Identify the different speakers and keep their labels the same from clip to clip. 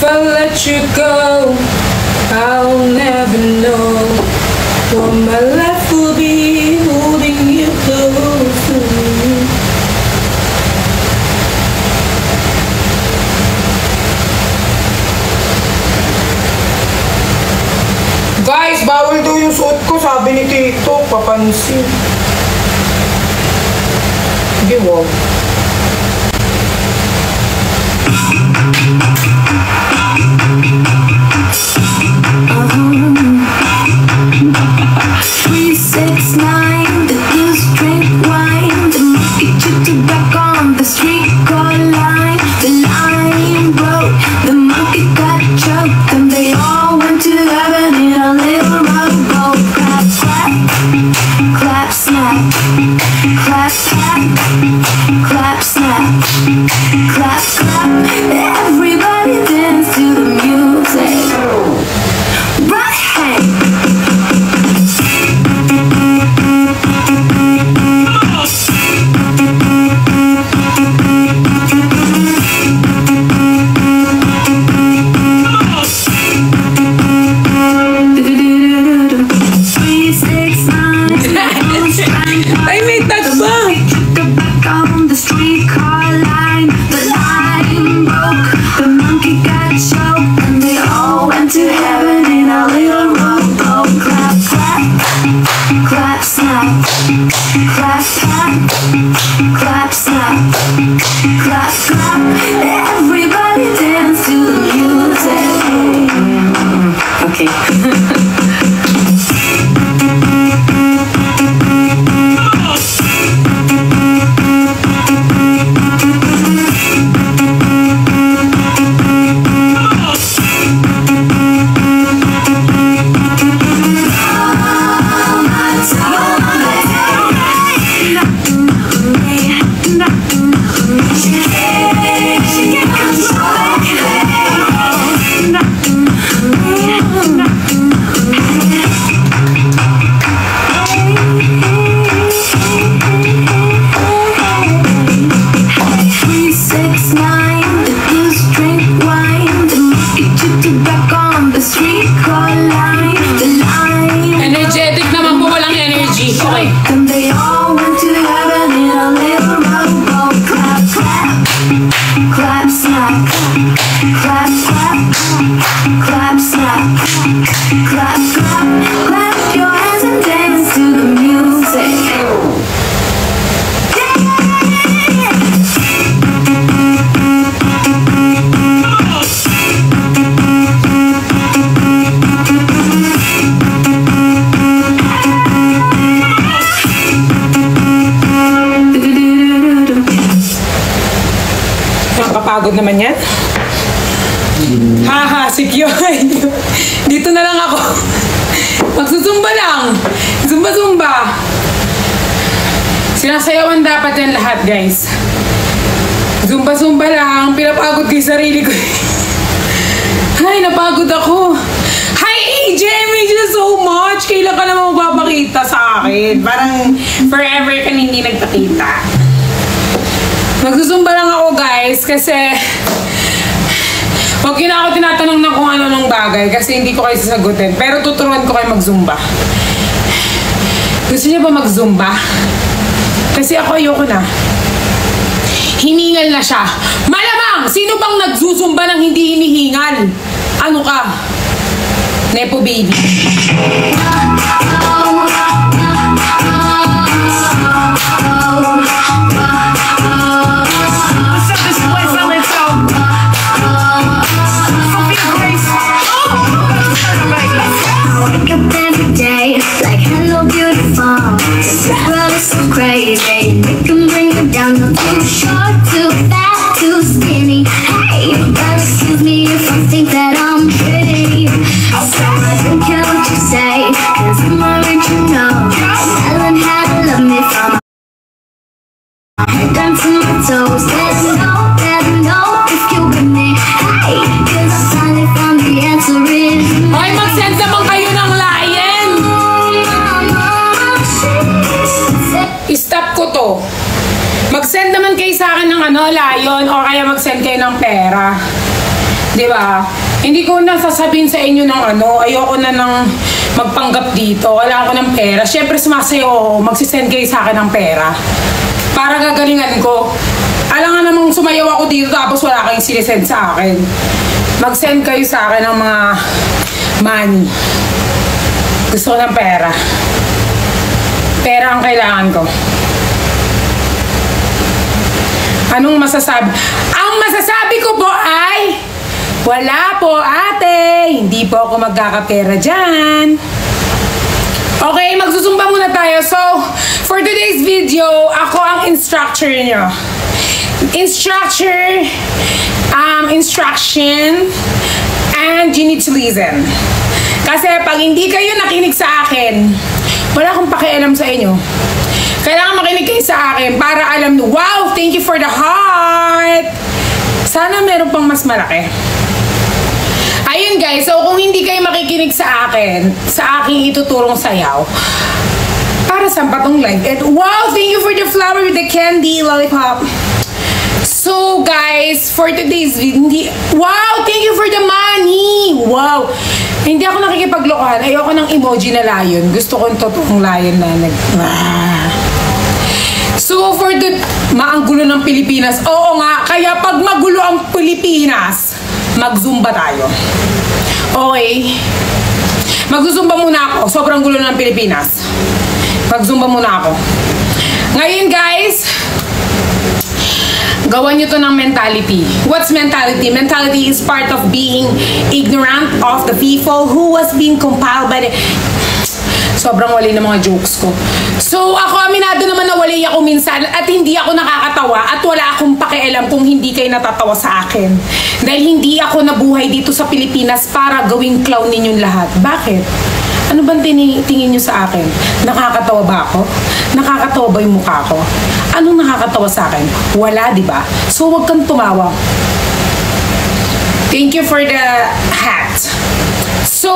Speaker 1: I let you go, I'll never know what my life will be holding you close to me. Guys, bawal daw yung suot ko, sabi ni TikTok, papansin. Sige, wow. Nakakapagod naman yan. Haha, secure. Dito na lang ako. Magsusumba lang. Zumba-zumba. Sinasayawan dapat yan lahat, guys. Zumba-zumba lang. Pinapagod ko yung sarili ko. Ay, napagod ako. Hi, AJ! Miss you so much. Kailan ka naman magpapakita sa akin? Parang forever ka hindi nagpakita. Magsusumba lang ako, guys, kasi huwag na ako tinatanong na kung ano-anong bagay kasi hindi ko kayo sasagutin. Pero tuturuan ko kayo mag-zumba. Gusto niyo ba mag-zumba? Kasi ako ayoko na. Hiningal na siya. Malamang! Sino bang nagsusumba ng hindi hinihingal? Ano ka? Nepo baby.
Speaker 2: Crazy, it can bring you down. Not too short, too fat, too skinny. Hey, well, excuse me if I think that I'm pretty. So I don't care what you say, 'cause I'm original. Ellen had to love me from my head down to my toes. Let me know if you're with me. Hey, 'cause I finally found the answer is no.
Speaker 1: Hoy, mag-send naman kayo ng lion! Stop ko to. Mag-send naman kayo sa akin ng lion o kaya mag-send kayo ng pera. Di ba? Hindi ko na sasabihin sa inyo ng ano, ayoko na ng magpanggap dito. Wala ako ng pera. Siyempre sumasayo ako, magsisend kayo sa akin ng pera. Para gagalingan ko. Alam nga namang sumayaw ako dito tapos wala kayong sinisend sa akin. Mag-send kayo sa akin ng mga money. Gusto ko ng pera. Pera ang kailangan ko. Anong masasabi? Ang masasabi ko po ay wala po ate. Hindi po ako magkakapera dyan. Okay, magsusumba muna tayo. So, for today's video, ako ang instructor nyo. Instruction, and you need to listen. Kasi pag hindi kayo nakinig sa akin, wala akong pakialam sa inyo. Kailangan makinig kayo sa akin para alam nyo, wow, thank you for the heart. Sana meron pang mas malaki. Ayun guys, so kung hindi kayo makikinig sa akin, sa aking ituturong sayaw, para saan pa tong live? And wow, thank you for the flower with the candy lollipop. So guys, for today's video, wow, thank you for the money. Wow. Hindi ako nakikipaglokohan. Ayoko ng emoji na lion. Gusto ko yung totoong lion na So for the maanggulo ng Pilipinas. Oo nga, kaya pag magulo ang Pilipinas, mag-zumba tayo. Okay. Mag-zumba muna ako. Sobrang gulo ng Pilipinas. Mag-zumba muna ako. Ngayon guys, gawan nyo to ng mentality. What's mentality? Mentality is part of being ignorant of the people who was being compiled by the... Sobrang wali ng mga jokes ko. So, ako aminado naman na wali ako minsan at hindi ako nakakatawa at wala akong pakialam kung hindi kayo natatawa sa akin. Dahil hindi ako nabuhay dito sa Pilipinas para gawing clown ninyong lahat. Bakit? Ano bang tingin nyo sa akin? Nakakatawa ba ako? Nakakatawa ba yung mukha ko? Anong nakakatawa sa akin? Wala, di ba? So, wag kang tumawa. Thank you for the hat. So,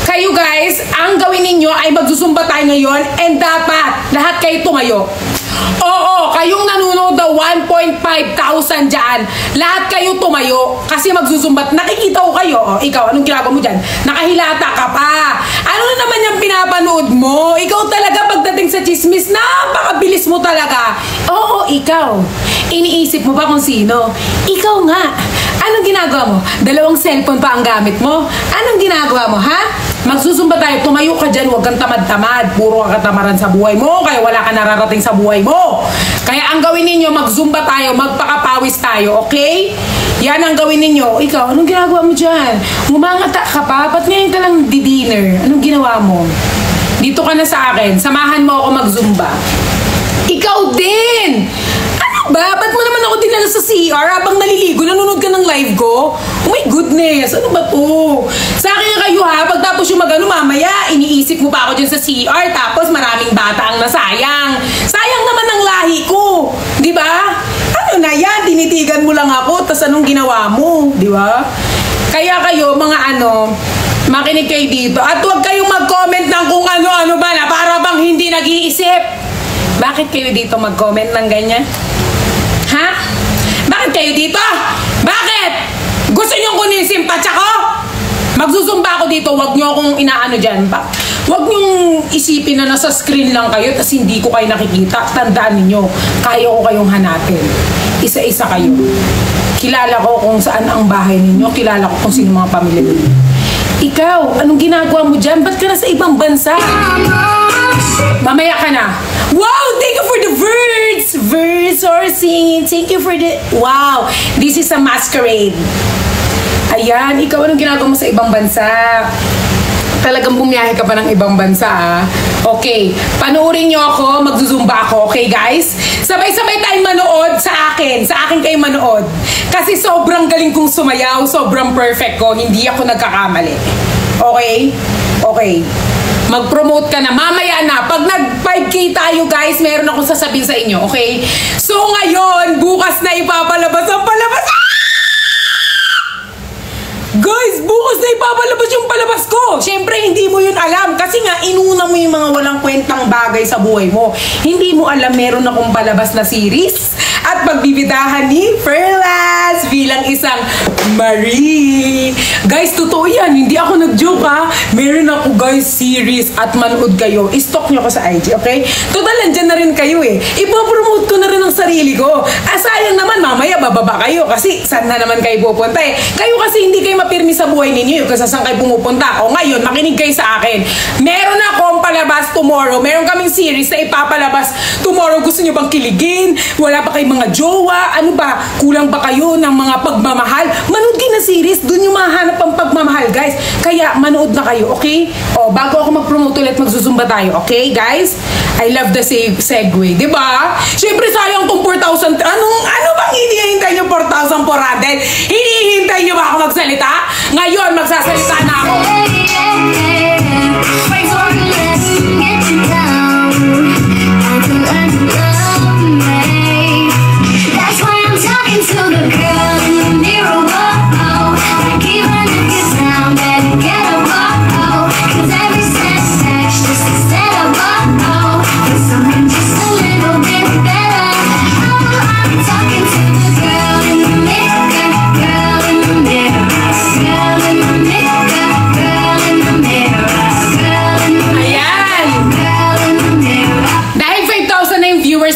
Speaker 1: kayo guys, ang gawin ninyo ay magsusumba tayo ngayon and dapat lahat kayo tumayo. Oo, kayong nanonood na 1,500 dyan, lahat kayo tumayo kasi magsusumbat. Nakikita ko kayo. O, ikaw, anong ginagawa mo dyan? Nakahilata ka pa. Ano na naman yung pinapanood mo? Ikaw talaga pagdating sa chismis, napakabilis mo talaga. Oo, ikaw. Iniisip mo ba kung sino? Ikaw nga. Anong ginagawa mo? 2 cellphone pa ang gamit mo? Anong ginagawa mo, ha? Magsusumba tayo, tumayo ka dyan, huwag kang tamad-tamad. Puro ka katamaran sa buhay mo, kaya wala ka nararating sa buhay mo. Kaya ang gawin ninyo, magzumba tayo, magpakapawis tayo, okay? Yan ang gawin ninyo. Ikaw, anong ginagawa mo dyan? Ngumangata ka pa? Ba't ngayon ka lang di-dinner? Anong ginawa mo? Dito ka na sa akin, samahan mo ako magzumba. Ikaw din! Ba? Ba't mo naman ako dinala sa CR habang naliligo? Nanonood ka ng live ko? Oh my goodness! Ano ba to? Sa akin kayo ha, pagtapos yung magano mamaya, iniisip mo pa ako dyan sa CR tapos maraming bata ang nasayang. Sayang naman ang lahi ko. Di ba? Ano na yan? Tinitigan mo lang ako tas anong ginawa mo? Di ba? Kaya kayo, mga makinig kayo dito. At huwag kayong mag-comment ng kung ano-ano ba na para bang hindi nag-iisip. Bakit kayo dito mag-comment ng ganyan? Ha? Bakit kayo dito? Bakit? Gusto nyo kunin simpatsa ko? Magsusumba ako dito, wag nyo akong inaano dyan. Wag nyong isipin na nasa screen lang kayo tas hindi ko kayo nakikita. Tandaan ninyo, kaya ko kayong hanapin. Isa-isa kayo. Kilala ko kung saan ang bahay ninyo, kilala ko kung sino mga pamilya ninyo. Ikaw, anong ginagawa mo dyan? Ba't ka na sa ibang bansa? Mamaya ka na. Wow, thank you for the birds. Birds are singing. Thank you for the... Wow, this is a masquerade. Ayan, ikaw anong ginagawa mo sa ibang bansa? Talagang bumiyahe ka pa ng ibang bansa, ah. Okay, panoorin nyo ako, magzuzumba ako, okay guys? Sabay-sabay tayong manood sa akin kayo manood. Kasi sobrang galing kong sumayaw, sobrang perfect ko, hindi ako nagkakamali. Okay? Okay. Mag-promote ka na, mamaya na. Pag nag-5K tayo guys, meron akong sasabihin sa inyo, okay? So ngayon, bukas na ipapalabas ang palabas. Guys, bukas na ipapalabas yung palabas ko. Siyempre, hindi mo yun alam. Kasi nga, inuna mo yung mga walang kwentang bagay sa buhay mo. Hindi mo alam, meron akong palabas na series. At pagbibidahan ni Ferlas bilang isang Marie. Guys, totoo yan. Hindi ako nag-joke ha. Meron ako guys series at manood kayo. I-stalk nyo ko sa IG, okay? Total, nandyan na rin kayo eh. Ipopromote ko na rin ang sarili ko. Sayang naman, mamaya bababa kayo kasi saan na naman kayo pupunta eh. Kayo kasi hindi kayo mapirmi sa buhay ninyo yung kasi saan kayo pumupunta. O ngayon, makinig kayo sa akin. Meron akong palabas tomorrow. Meron kaming series na ipapalabas tomorrow. Gusto nyo bang kiligin? Wala pa kayong mga jowa? Ano ba? Kulang ba kayo ng mga pagmamahal? Manood kayo na series. Doon yung mahanap ang pagmamahal, guys. Kaya manood na kayo, okay? O, bago ako mag-promote ulit, magsusumba tayo, okay, guys? I love the segue, di ba? Siyempre, sayang tong 4,000. Ano bang hinihintay nyo 4,400? Hinihintay nyo ba ako magsalita? Ngayon, magsasalita na ako.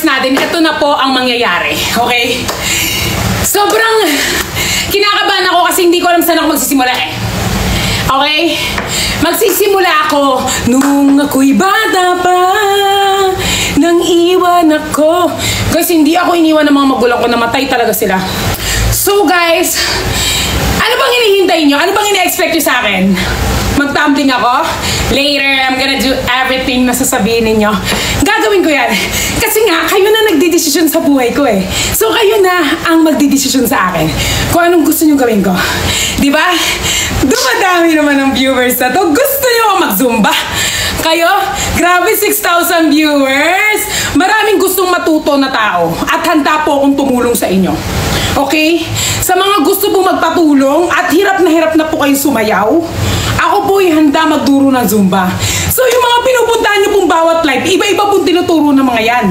Speaker 1: Natin, ito na po ang mangyayari. Okay? Sobrang kinakabahan ako kasi hindi ko alam saan ako magsisimula eh. Okay? Magsisimula ako nung ako'y bata pa nang iwan ako. Guys, hindi ako iniwan ng mga magulang ko, namatay talaga sila. So guys, ano bang hinihintay nyo? Ano bang ina-expect nyo sa akin? Mag-tumbling ako? Later, I'm gonna do everything na sasabihin ninyo. Gagawin ko yan. Kasi nga, kayo na nagdidesisyon sa buhay ko eh. So, kayo na ang magdidesisyon sa akin. Kung anong gusto nyo gawin ko. Diba? Dumadami naman ang viewers na to. Gusto nyo mag-zumba? Kayo? Grabe, 6,000 viewers. Maraming gustong matuto na tao. At handa po akong tumulong sa inyo. Okay? Sa mga gusto po magpatulong at hirap na po kayo sumayaw, ako po'y handa magturo ng Zumba. So yung mga pinupuntahan nyo pong bawat live, iba-iba pong tinuturo ng mga yan.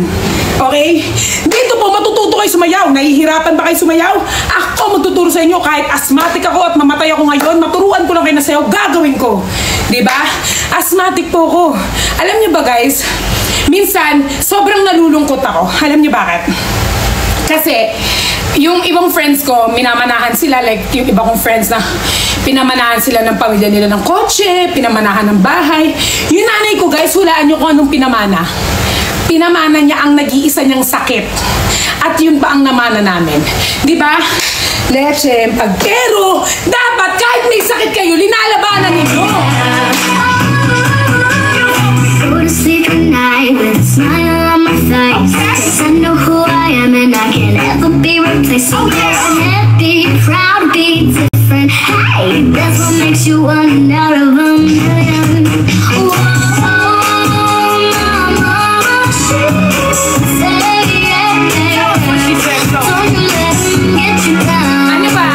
Speaker 1: Okay? Dito po matututo kayo sumayaw. Nahihirapan ba kayo sumayaw? Ako magtuturo sa inyo. Kahit asthmatic ako at mamatay ako ngayon, maturuan ko lang kayo na sayaw, gagawin ko. Diba? Asthmatic po ko. Alam nyo ba guys, minsan sobrang nalulungkot ako. Alam nyo bakit? Kasi yung ibang friends ko, minamanahan sila, like yung iba kong friends na pinamanahan sila ng pamilya nila ng kotse, pinamanahan ng bahay. Yung nanay ko guys, hulaan nyo kung anong pinamana. Pinamana niya ang nag-iisa niyang sakit. At yun pa ang namana namin. Diba? Leche, pero dapat kahit may sakit kayo, linalabanan ninyo.
Speaker 2: Go to sleep at night with a smile on my face. Cause I know who I am and I can't ever be replaced. So can't be proud to be different. Hey, that's what makes you one out of a million. Whoa, mama, she said, don't you let him get you down.
Speaker 1: Ano ba?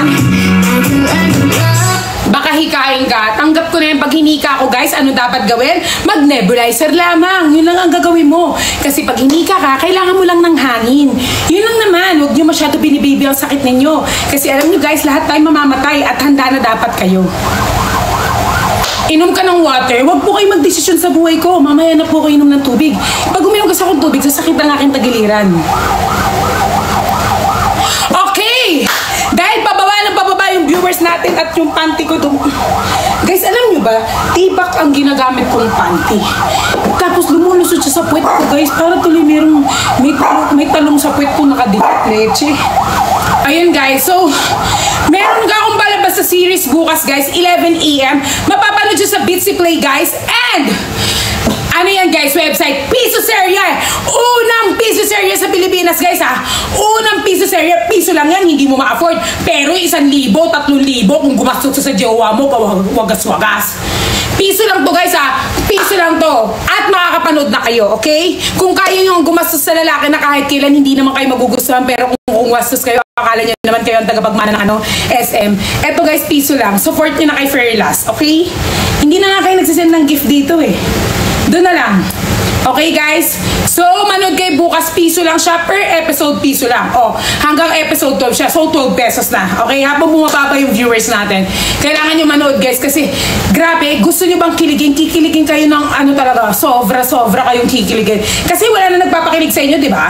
Speaker 1: Baka hikain ka. Tanggap ko na yung pag hinika ko guys. Ano dapat gawin? Mag-nebulizer lamang. Yun lang ang gagawin mo. Kasi pag hinika ka, kailangan mo lang ng hangin. Yun lang naman. Huwag nyo masyado binibaby ang sakit ninyo. Kasi alam nyo guys, lahat tayo mamamatay at handa na dapat kayo. Inom ka ng water. Huwag po kayo magdesisyon sa buhay ko. Mamaya na po kayo inom ng tubig. Pag uminom kasi akong tubig, sasakit ang aking tagiliran. Okay! Dahil pababa yung viewers natin at yung panty ko doon. Guys, alam nyo ba? Tibak ang ginagamit kong panty. Tapos lumulusod siya sa puwet ko, guys. Para tuloy may talong sa puwet ko nakadikit. Leche. Ayun, guys. So, meron ka akong palabas sa series bukas, guys. 11 AM. Mapapanood siya sa Bitsy Play, guys. And ano yan guys, website, piso serye. Unang piso serye sa Pilipinas guys ha. Unang piso serye, piso lang yan, hindi mo ma-afford. Pero 1,000, 3,000 kung gumastos sa jowa mo, wagas-wagas. Piso lang to guys ha. Piso lang to. At makakapanood na kayo, okay? Kung kaya nyo gumastos sa lalaki na kahit kailan hindi naman kayo magugustuhan, pero kung gumastos kayo, akala nyo naman kayo ang tagapagmana ng SM. Eto guys, piso lang. Support nyo na kay Fairlast, okay? Hindi na nga kayo nagsisend ng gift dito eh. Doon na lang. Okay guys? So, manood kayo bukas, piso lang siya. Per episode, piso lang. O, hanggang episode 12 siya. So, 12 pesos na. Okay? Habang bumababa yung viewers natin. Kailangan nyo manood guys kasi grabe, gusto nyo bang kiligin? Kikiligin kayo ng ano talaga, sobra kayong kikiligin. Kasi wala na nagpapakilig sa inyo, di ba?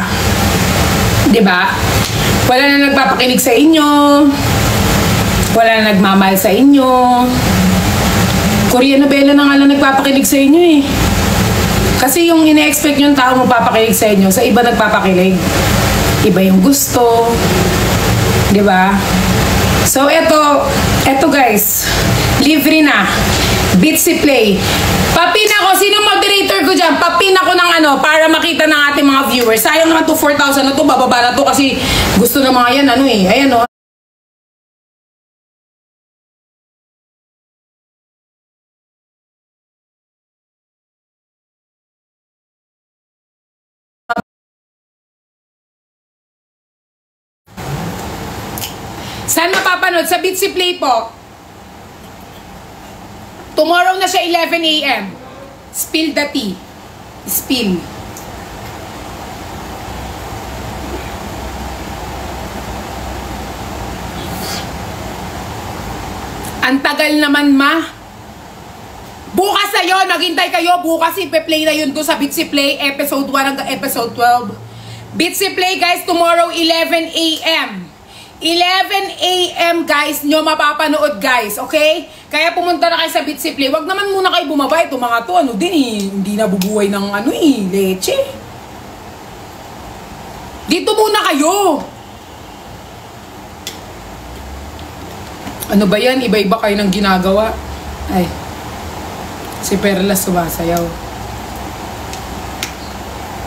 Speaker 1: Di ba? Wala na nagpapakilig sa inyo. Wala na nagmamahal sa inyo. Korean novela na nga lang nagpapakilig sa inyo eh. Kasi yung ina-expect yung tao magpapakilig sa inyo, sa iba nagpapakilig. Iba yung gusto. Di ba? So, eto guys. Libre na. Bitsy Play. Papin ako. Sino moderator ko dyan? Papin ako ng ano, para makita ng ating mga viewers. Sayang naman to 4,000 na to. Bababa na to kasi gusto ng mga yan, ano eh. Ayan o. Saan mapapanood? Sa Bitsy Play po. Tomorrow na siya 11 AM. Spill the tea. Spill. Ang tagal naman ma. Bukas na yun. Maghintay kayo. Bukas ipe-play na yun ko sa Bitsy Play. Episode 1 hanggang episode 12. Bitsy Play guys. Tomorrow 11 AM. 11 AM guys, nyo mapapanood guys, okay? Kaya pumunta na kayo sa Bitsy Play. Wag naman muna kayo bumaba. Ito mga to, ano din eh, hindi nabubuhay ng ano eh, leche. Dito muna kayo. Ano ba yan? Iba-iba kayo ng ginagawa. Ay, si Perla sumasayaw.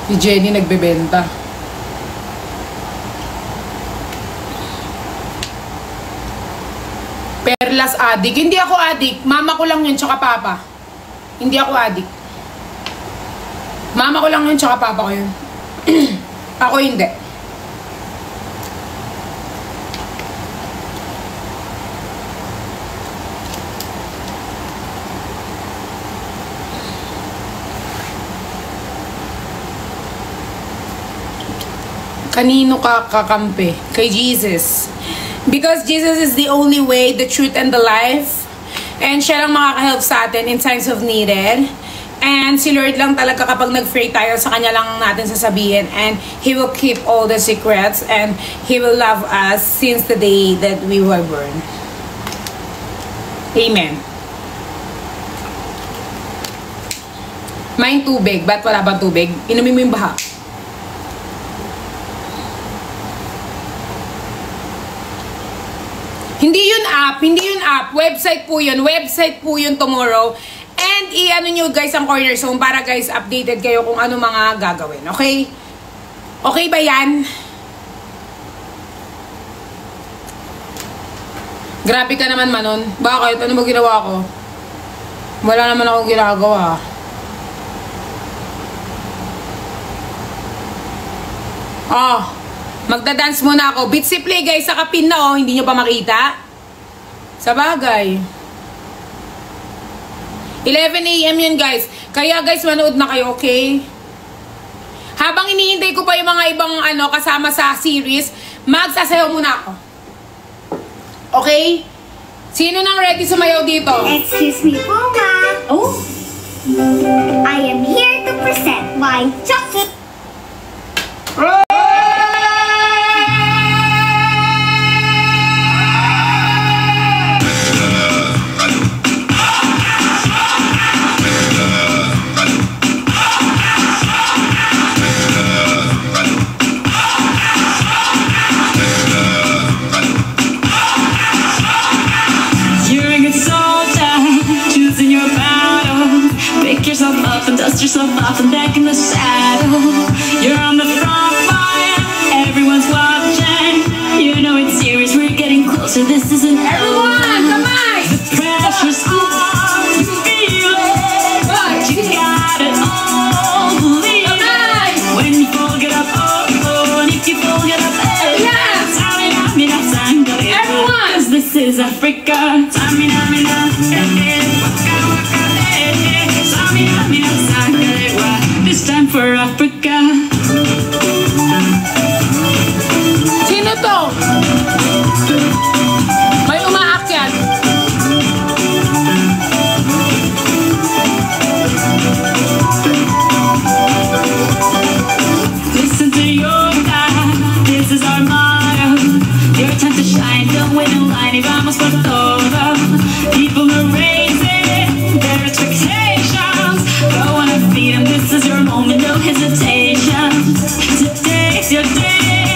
Speaker 1: Si Jenny nagbebenta. Perlas adik. Hindi ako adik. Mama ko lang yun, tsaka papa. Hindi ako adik. Mama ko lang yun, tsaka papa ko yun. Ako hindi. Kanino ka kakampi? Kay Jesus. Because Jesus is the only way, the truth, and the life. And siya lang makaka-help sa atin in times of needed. And si Lord lang talaga kapag nag-pray tayo, sa Kanya lang natin sasabihin. And He will keep all the secrets. And He will love us since the day that we were born. Amen. Main tubig. Ba't wala bang tubig? Inumin mo yung baha. Hindi yun app. Website po yun tomorrow. And i-ano nyo guys ang Cornerzone para guys updated kayo kung ano mga gagawin. Okay? Okay ba yan? Grabe ka naman Manon. Bakit? Ano ba ginawa ko? Wala naman akong ginagawa. Oh. Magda-dance muna ako. Bitsy Play guys, sa kapin na oh. Hindi nyo pa makita? Sa bagay. 11 AM yan guys. Kaya guys, manood na kayo, okay? Habang iniintay ko pa yung mga ibang ano, kasama sa series, magsasayaw muna ako. Okay? Sino nang ready sumayaw dito?
Speaker 2: Excuse me po, ma'am.
Speaker 1: Oh?
Speaker 2: I am here to present my chocolate.
Speaker 3: Dust yourself off and back in the saddle. You're on the front line, everyone's watching. You know it's serious, we're getting closer. This isn't
Speaker 1: Everyone, come on!
Speaker 3: the pressure's on, you feel it, but you got it all. Believe it when you fall, get up, oh, and if you fall, get up, hey.
Speaker 1: Yes! Everyone!
Speaker 3: 'Cause this is Africa. This It's time for Africa.
Speaker 1: Sino to? May umaakyat.
Speaker 3: Listen to your God, this is our motto. Your time to shine, don't wait in line y vamos por todo. People are raising their expectations. Go on and feed them, this is your moment, no hesitation. Today's your day,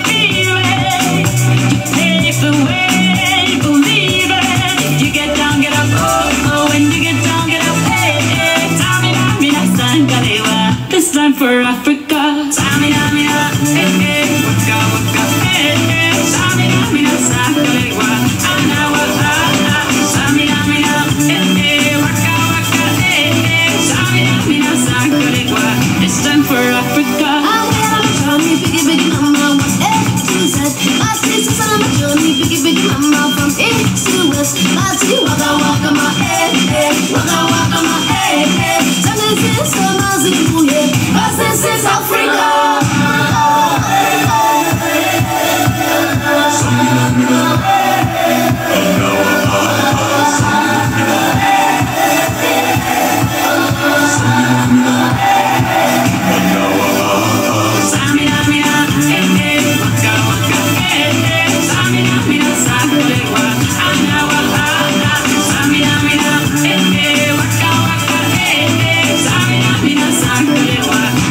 Speaker 3: feel it. You pave the way, believe it. If you get down, get up, oh, oh. When you get down, get up, hey, hey. Tamina, sangalewa. This time for Africa. Tamina, hey, hey. Waka, waka, hey, hey. Tamina, sangalewa. Anawa, ah, ah. Tamina, hey, hey. Waka, waka, hey, hey. Tamina, sangalewa. It's time for Africa.
Speaker 2: Biggie mama, what's A to Z? My sister's on my journey, biggie mama, from east to west. My city, waka waka my head, waka waka my head. This is Zimbabwe, this is Africa.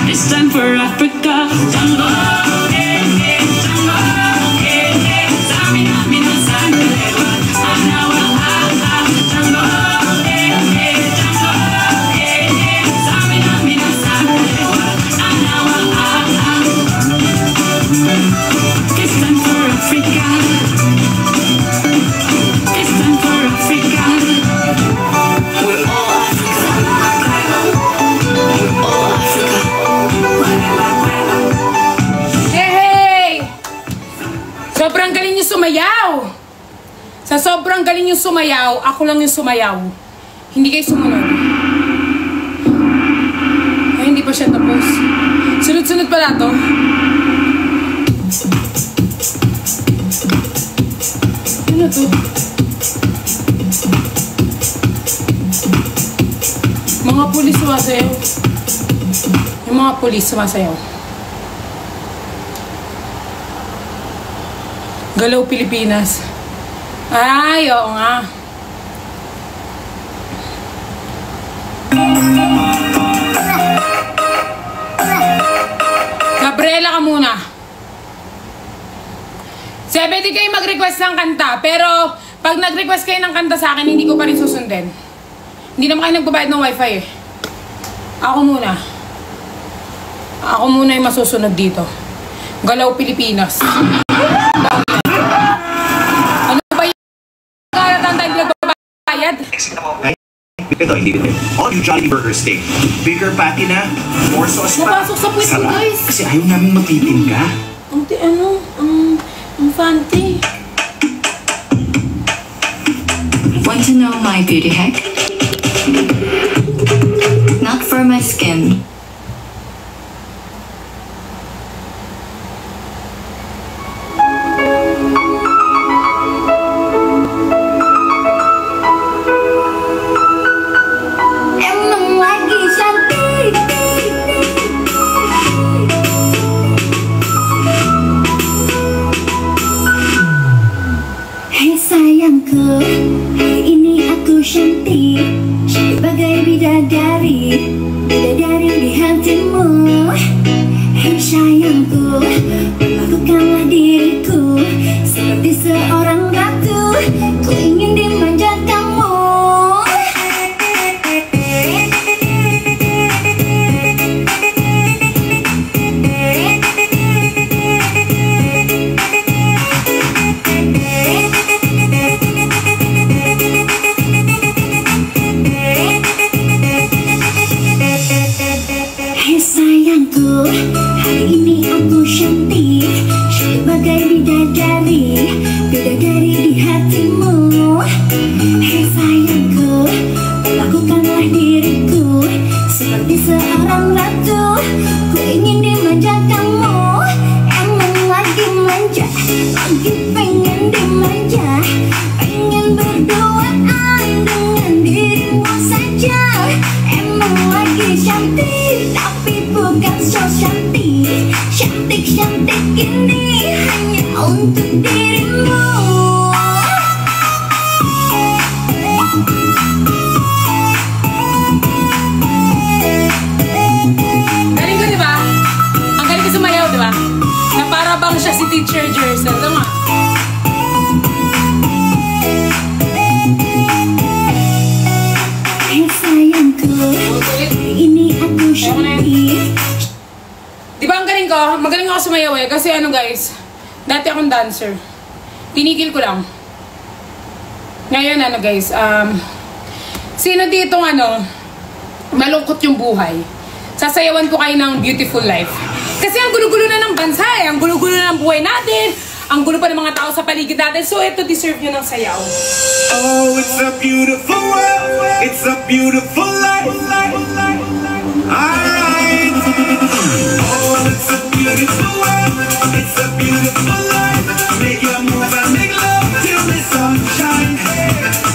Speaker 3: It's time for Africa. Tango, hey, hey, tango, hey, hey. Tamina, sangalewa. Anawa, ah, ah. Tango, hey, hey, tango, hey, hey. Tamina, sangalewa. Anawa, ah, ah. It's time for Africa. It's time for Africa. We're all Africa. We're all Africa.
Speaker 1: Hey! Sobrang galing yung sumayaw! Sa sobrang galing yung sumayaw, ako lang yung sumayaw. Hindi kayo sumunod. Ay, hindi pa siya tapos. Sunod-sunod pala to. Ano to? Mga pulis sumasayaw. Yung mga pulis sumasayaw. Galaw Pilipinas. Ay, oo nga. Gabriela ka muna. 70 kayo mag-request ng kanta, pero pag nag-request kayo ng kanta sa akin, hindi ko pa rin susundin. Hindi naman kayo nagbabayad ng wifi eh. Ako muna. Ako muna yung masusunod dito. Galaw Pilipinas. Ano ba yung karatang tayo nagbabayad?
Speaker 4: Ito, hindi dito. All you Jollibee Burger Steak. Bigger patty na, more sauce pa.
Speaker 1: Napasok sa puwet ko,
Speaker 4: Sarap.
Speaker 1: guys.
Speaker 4: Kasi ayaw namin mapitin ka.
Speaker 1: Ang fancy.
Speaker 3: Want to know my beauty hack? Not for my skin.
Speaker 2: Emang lagi cantik. Hei sayangku, hari ini aku cantik, cantik bagai bidadari, bidadari di hatimu. Hei sayangku, lakukanlah diriku seperti seorang ratu, ku ingin dimanja kamu. Hei sayangku, hari ini aku cantik,
Speaker 1: ako sumayaw eh. Kasi ano guys, dati akong dancer. Tinigil ko lang. Ngayon ano guys, sino ditong ano, malungkot yung buhay? Sasayawan ko kayo ng Beautiful Life. Kasi ang gulo-gulo na ng bansa eh. Ang gulo-gulo na ng buhay natin. Ang gulo pa ng mga tao sa paligid natin. So ito, deserve nyo ng sayaw.
Speaker 5: Oh, it's a beautiful world. It's a beautiful life. Alright. Oh, it's a beautiful world. It's a beautiful life. Make your move and make love till the sunshine.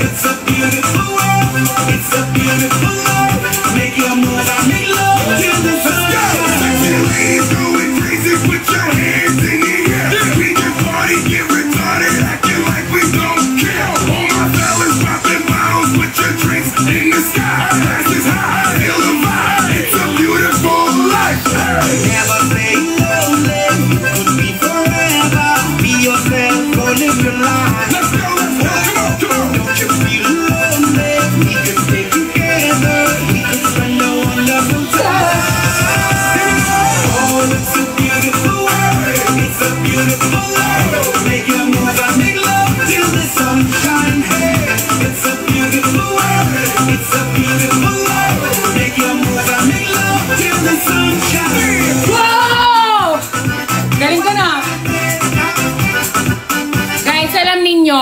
Speaker 5: It's a beautiful world. It's a beautiful life. Make your move and make love till the sunshine. Ladies going crazy, put your hands in the air. We can party, get retarded, acting like we don't care. All my fellas popping bottles, put your drinks in the sky. Glasses high, feel the vibe. It's a beautiful life. Never say lonely, could be forever. Be yourself, go live your life. Let's go, come on, come on. Don't you feel lonely? We can stay together. We can spend a wonderful time. Oh, it's a beautiful world. It's a beautiful life. Make your move and make love till the sunshine. It's a beautiful world. It's a beautiful life. Make your move and make love till the sunshine.
Speaker 1: Wow! Galing ka na. Guys, alam ninyo,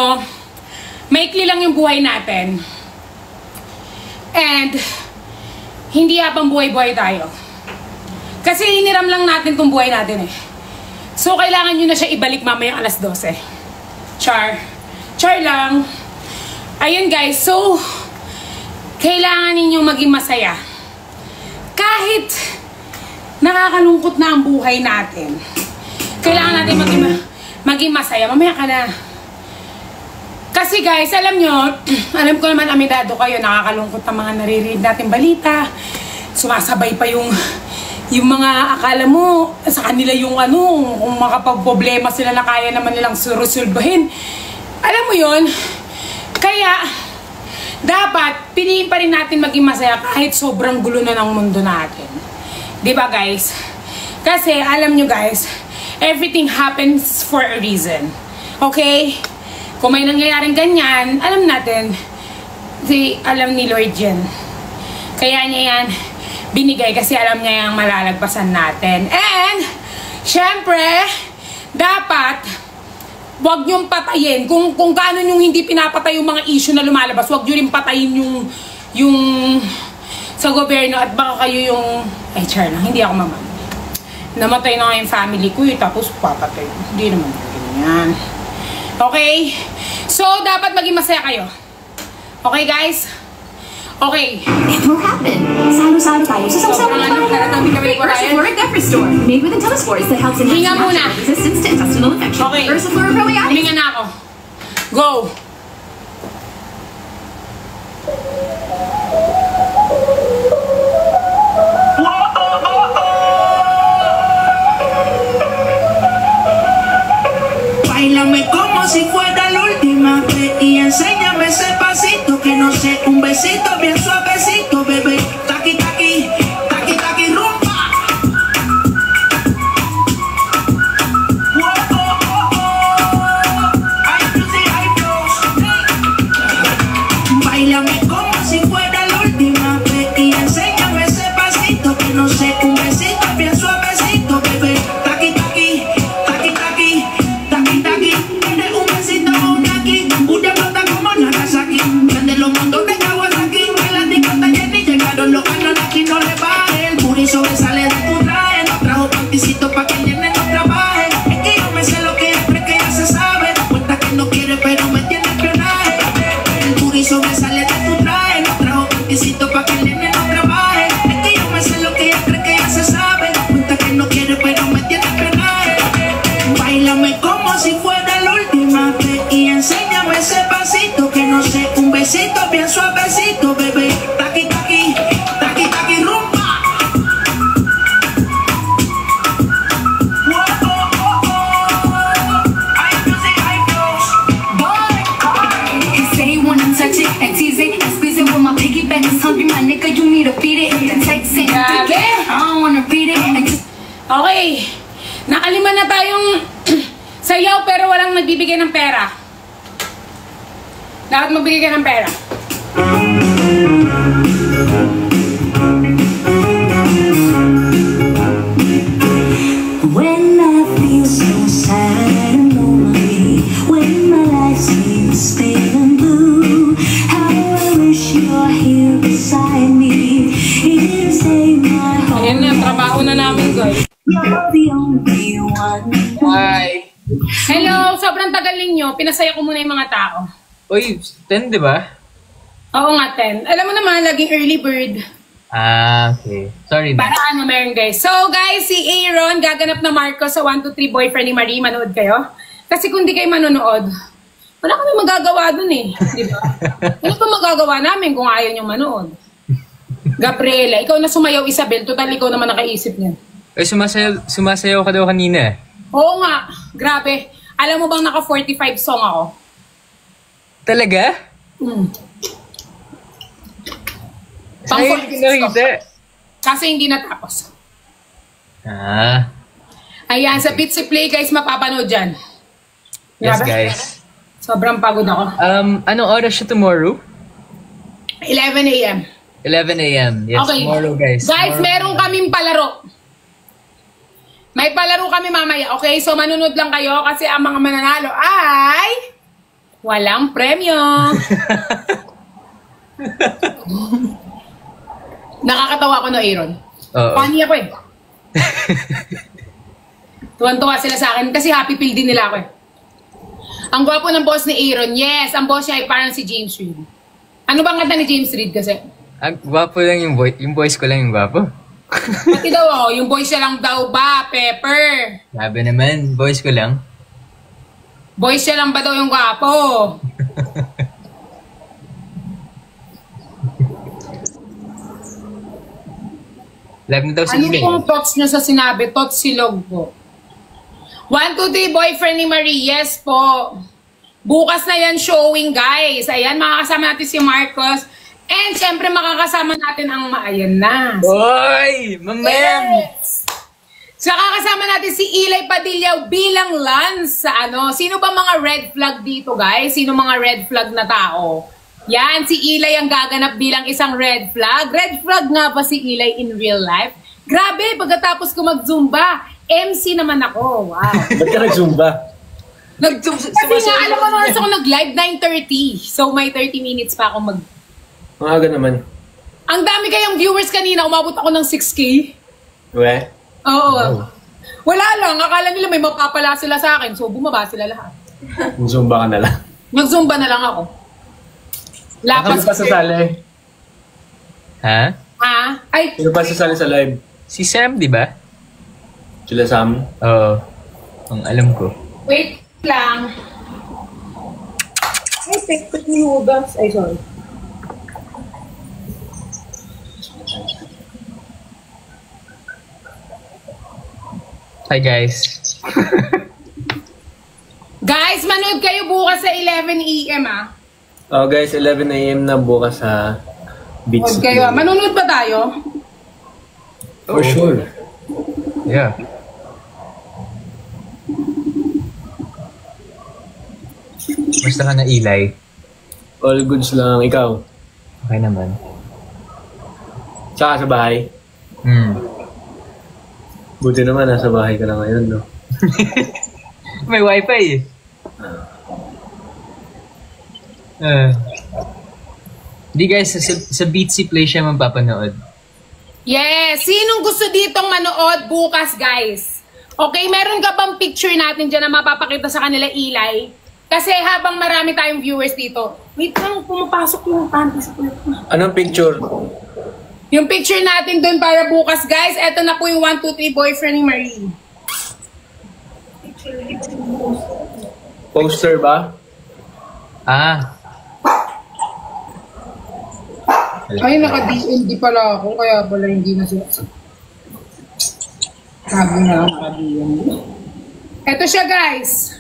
Speaker 1: maikli lang yung buhay natin. And, hindi habang buhay-buhay tayo. Kasi iniram lang natin tong buhay natin eh. So, kailangan nyo na siya ibalik mamayang alas 12. Char. Char lang. Ayun guys, so, kailangan ninyong maging masaya. Kahit nakakalungkot na ang buhay natin, kailangan natin maging masaya. Mamaya ka na. Kasi guys, alam nyo, alam ko naman amidado kayo, nakakalungkot ang mga naririnig natin balita. Sumasabay pa yung mga akala mo sa kanila yung ano, kung makapag-problema sila na kaya naman nilang resolbahin. Alam mo yon. Kaya, dapat, piliin pa rin natin maging masaya kahit sobrang gulo na ng mundo natin. Diba guys? Kasi, alam nyo guys, everything happens for a reason. Okay? Kung may nangyayaring ganyan, alam natin, alam ni Lord yan. Kaya niya yan binigay kasi alam niya yung malalagpasan natin. And, syempre, dapat, wag niyong patayin. Kung gaano yung hindi pinapatay yung mga issue na lumalabas, wag niyo rin patayin yung sa gobyerno at baka kayo yung, ay char lang, hindi ako mamam. Namatay na nga yung family ko tapos papatay. Hindi naman ganyan. Okay? So, dapat maging masaya kayo. Okay, guys? Okay.
Speaker 2: It will happen. Salo-salo tayo sa
Speaker 1: Sobrang
Speaker 2: Ursiflora Gupper Store. Made with Intellispores that helps enhance
Speaker 1: Hinga muna.
Speaker 2: resistance to intestinal infection.
Speaker 1: Okay.
Speaker 2: Ursiflora Probiotics.
Speaker 1: Huminga na ako. Go!
Speaker 5: Báilame como si fuera la última vez y enséñame ese pasito que no sé, un besito bien suavecito, bebé. Taqui, taqui, taqui, taqui, rumba. Oh, oh, oh, oh. Ay, music, ay, Dios. Báilame como si fuera la última vez y enséñame ese pasito que no sé, un besito bien suavecito, bebé. Taqui, taqui, taqui, taqui. Dale un besito a una aquí, una plata como Nagasaki. Prende los mundos de Kawasaki. En la discota Jenny llegaron los ganos aquí, no le baje. El booty sobresale de tu traje. No trajo panticito pa' que el nene no trabaje. Es que yo me sé lo que es, que ya se sabe. Cuenta que no quiere pero me tiene espionaje. El booty sobresale de tu traje. No trajo panticito pa' que el nene no trabaje. Es que yo me sé lo que es, que ya se sabe. Cuenta que no quiere pero me tiene espionaje. Báilame como si fuera la última vez y enséñame ese pasito que no sé, un besito bien suavecito, bebé. Taqui, taqui, taqui, taqui, rumba. Oh, oh, oh, oh. Ay, music, ay, Dios.
Speaker 2: He say he wanna touch it and tease it and squeeze it with my piggyback. It's hungry, my nigga, you need to beat it and then text it.
Speaker 1: Grabe.
Speaker 2: I don't wanna read it and just...
Speaker 1: Okay. Nakalima na tayong sayaw pero walang nagbibigay ng pera. Dapat magbigay ka ng pera.
Speaker 3: When I feel so sad and lonely, when my life seems pale and blue, how I wish you're here beside me, here to save my heart.
Speaker 1: Ayan na, trabaho na namin guys.
Speaker 3: You're the only one.
Speaker 6: Hi!
Speaker 1: Hello, sobrang tagal ninyo. Pinasaya ko muna yung mga tao.
Speaker 6: Uy, 10 di ba?
Speaker 1: Oo nga, 10. Alam mo naman, laging early bird.
Speaker 6: Ah, okay. Sorry na.
Speaker 1: Para ano meron guys. So guys, si Aaron gaganap na Marcos sa 123 boyfriend ni Marie. Manood kayo. Kasi kung di kayo manonood, wala kami magagawa dun eh. Di ba? Ano pa magagawa namin kung ayaw niyong manood? Gabriela, ikaw na sumayaw Isabel. Total, ikaw naman nakaisip niyan.
Speaker 6: Uy, sumasayaw ka daw kanina.
Speaker 1: Oo nga. Grabe. Alam mo bang naka 45 song ako?
Speaker 6: Talaga?
Speaker 1: Pang
Speaker 6: Sa'yo hindi nakita.
Speaker 1: Kasi hindi natapos.
Speaker 6: Ah,
Speaker 1: Ayan, sa Pitsy Play guys, mapapanood dyan.
Speaker 6: yes
Speaker 1: Grabe.
Speaker 6: guys.
Speaker 1: Sobrang pagod ako.
Speaker 6: Anong oras siya tomorrow?
Speaker 1: 11 a.m.
Speaker 6: 11 a.m. Yes,
Speaker 1: Okay.
Speaker 6: tomorrow guys.
Speaker 1: Guys,
Speaker 6: Tomorrow.
Speaker 1: meron kaming palaro. May palaro kami mamaya, okay? So, manunod lang kayo kasi ang mga mananalo ay walang premyo. Nakakatawa ko no, Aaron.
Speaker 6: Oo.
Speaker 1: Funny ako eh. Tuwan-tuwa sila sa akin kasi happy pill din nila ako eh. Ang gwapo ng boss ni Aaron, yes, ang boss niya ay parang si James Reid. Ano bang kanta ni James Reid kasi?
Speaker 6: Ang gwapo lang yung voice ko lang yung gwapo.
Speaker 1: Pati daw, yung boy siya lang daw ba, Pepper?
Speaker 6: Sabi naman, voice ko lang.
Speaker 1: Boy siya lang ba daw yung gwapo?
Speaker 6: Live na daw si
Speaker 1: Ano
Speaker 6: Ilay.
Speaker 1: pong thoughts nyo sa sinabi? Thoughts silog po. 1, 2, 3, boyfriend ni Marie. Yes po. Bukas na yan showing, guys. Ayan, makakasama natin si Marcos. And syempre, makakasama natin ang maayan na.
Speaker 6: Oy! Mamam!
Speaker 1: Yes! So, kakasama natin si Eli Padilla bilang Lance sa ano. Sino ba mga red flag dito, guys? Sino mga red flag na tao? Yan, si Eli ang gaganap bilang isang red flag. Red flag nga ba si Eli in real life? Grabe, pagkatapos ko mag-zumba, MC naman ako. Wow.
Speaker 7: Ba't ka nag-zumba?
Speaker 1: Kasi nga, alam mo naman ako nag-live 9:30. So, may 30 minutes pa ako mag...
Speaker 7: Maaga naman.
Speaker 1: Ang dami kayong viewers kanina, umabot ako ng 6K.
Speaker 7: We?
Speaker 1: Oo. Wala lang, akala nila may mapapala sila sa akin. So, bumaba sila lahat.
Speaker 7: Zumba ka na lang.
Speaker 1: Nag-zumba na lang ako. Lapas
Speaker 7: Sino pa sasali?
Speaker 6: Ha?
Speaker 1: Ha? Ay,
Speaker 7: Sino pa sasali sa live?
Speaker 6: Si Sam, di ba?
Speaker 7: Sila Sam?
Speaker 6: Oo. Ang alam ko.
Speaker 1: wait lang. Ay, tektok ni Hugas. Ay, sorry.
Speaker 6: Hi guys.
Speaker 1: Guys, manood kayo bukas sa 11 a.m. ah.
Speaker 7: Oh guys, 11 a.m. na bukas sa Beach
Speaker 1: Manood
Speaker 7: City.
Speaker 1: kayo. Manunod ba tayo?
Speaker 7: For sure.
Speaker 6: Yeah. Basta ka na Eli.
Speaker 7: All goods lang. Ikaw?
Speaker 6: Okay naman.
Speaker 7: Tsaka sa bahay? Buti naman, nasa bahay ka na ngayon, no?
Speaker 6: May wifi eh. Di guys, sa Beatsy Play siya mapapanood.
Speaker 1: Yes! Sinong gusto ditong manood bukas, guys? Okay, meron ka bang picture natin dyan na mapapakita sa kanila, Eli? Kasi habang marami tayong viewers dito, wait lang, pumapasok yung panty sa pulit mo.
Speaker 7: Anong picture?
Speaker 1: Yung picture natin doon para bukas, guys. Eto na po yung 1, 2, 3 boyfriend ni Marie.
Speaker 7: Poster ba?
Speaker 6: Ah.
Speaker 1: Ay, naka-DND pala ako, kaya pala hindi na siya. Sabi na lang naka-DND. Eto siya, guys.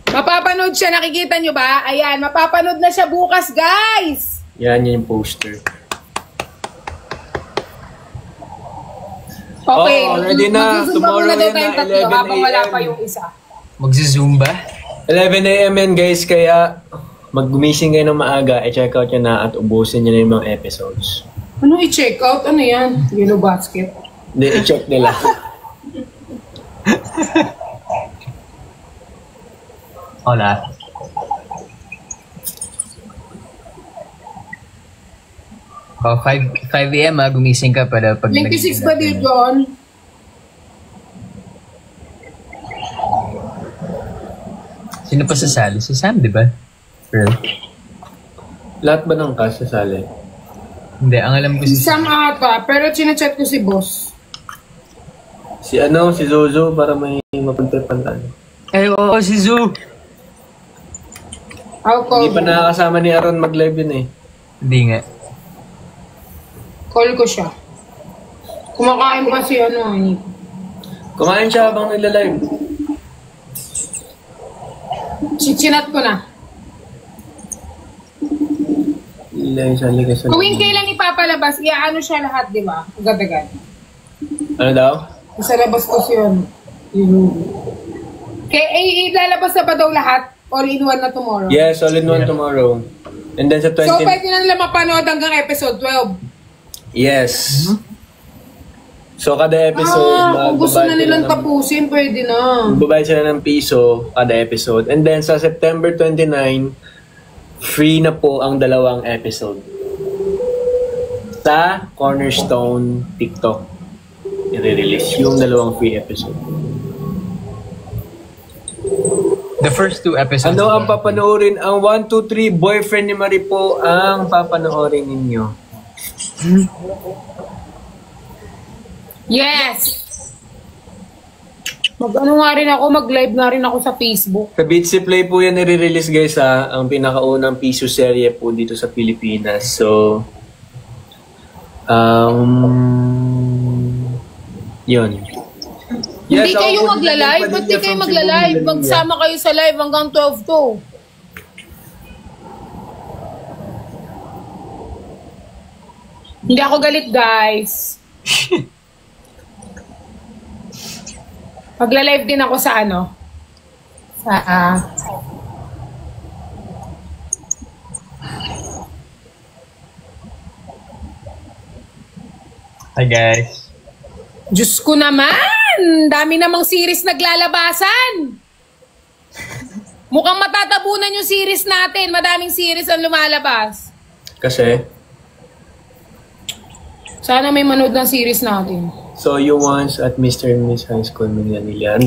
Speaker 1: Mapapanood siya, nakikita nyo ba? Ayan, mapapanood na siya bukas, guys.
Speaker 7: Yan yung poster.
Speaker 1: Okay,
Speaker 7: Oo, ready na.
Speaker 1: Mag-zumba
Speaker 7: Tomorrow
Speaker 1: muna daw
Speaker 7: yan
Speaker 1: tayong
Speaker 7: na,
Speaker 1: tatlo
Speaker 7: 11
Speaker 1: habang wala
Speaker 7: a.m.
Speaker 1: pa yung isa.
Speaker 6: Magzuzumba?
Speaker 7: 11 a.m. yan guys, kaya maggumising kayo ng maaga, i-check out nyo na at ubusin nyo na yung mga episodes.
Speaker 1: Ano i-check out? Ano yan? Yellow basket.
Speaker 7: Hindi, i-check nila.
Speaker 6: Hola. Oh, 5 a.m. Gumising ka para pag...
Speaker 1: 26 ba din, John?
Speaker 6: Sino pa sasali? Si Sam, di ba? Pearl?
Speaker 7: Lahat ba ng cast sasali?
Speaker 6: Hindi, ang alam ko
Speaker 1: Si
Speaker 6: si
Speaker 1: Sam ata, pero chinachat ko si boss.
Speaker 7: Si Zozo para may mapagtripan tayo.
Speaker 6: Ay, oo, si Zoo.
Speaker 7: Hindi pa nakakasama ni Aaron mag-live yun eh.
Speaker 6: Hindi nga.
Speaker 1: Call ko siya. Kumakain pa si Nico.
Speaker 7: Kumain siya habang nagla-live.
Speaker 1: Chinat ko na.
Speaker 7: Liga sa
Speaker 1: Tuwing kailan ipapalabas, iaano siya lahat, di ba? Agad-agad.
Speaker 7: Ano daw?
Speaker 1: Sa labas ko siya. Kaya ilalabas na ba daw lahat? All in one na tomorrow?
Speaker 7: Yes, all in one tomorrow. And then sa 20...
Speaker 1: So, pwede na nila mapanood hanggang episode 12.
Speaker 7: Yes. So, kada episode,
Speaker 1: Kung gusto na nilang tapusin, pwede na.
Speaker 7: magbabayad sila ng piso kada episode. And then sa September 29, free na po ang 2 episode. Sa Cornerstone TikTok, i-release yung 2 free episode.
Speaker 6: The first 2 episodes.
Speaker 7: Ano ang papanoorin? Ang 1, 2, 3, Boyfriend ni Marie po ang papanoorin ninyo.
Speaker 1: Yes! Mag-ano nga rin ako, mag-live nga rin ako sa Facebook.
Speaker 7: Sa Bitsy Play po yan nire-release guys ha. Ang pinakaunang piso serye po dito sa Pilipinas. So, yun.
Speaker 1: Hindi
Speaker 7: Yes,
Speaker 1: kayo
Speaker 7: ako po,
Speaker 1: magla-live?
Speaker 7: Padilla
Speaker 1: Ba't di kayo
Speaker 7: from
Speaker 1: magla-live?
Speaker 7: Cebu,
Speaker 1: Magsama kayo sa live hanggang 12 to. Hindi ako galit, guys. Magla-live din ako sa sa
Speaker 6: Hi guys.
Speaker 1: Diyos ko naman! Dami namang series naglalabasan! Mukhang matatabunan yung series natin. Madaming series ang lumalabas.
Speaker 7: Kasi,
Speaker 1: Sana may manood ng series natin.
Speaker 7: so you once at Mr. and Miss High School Manila.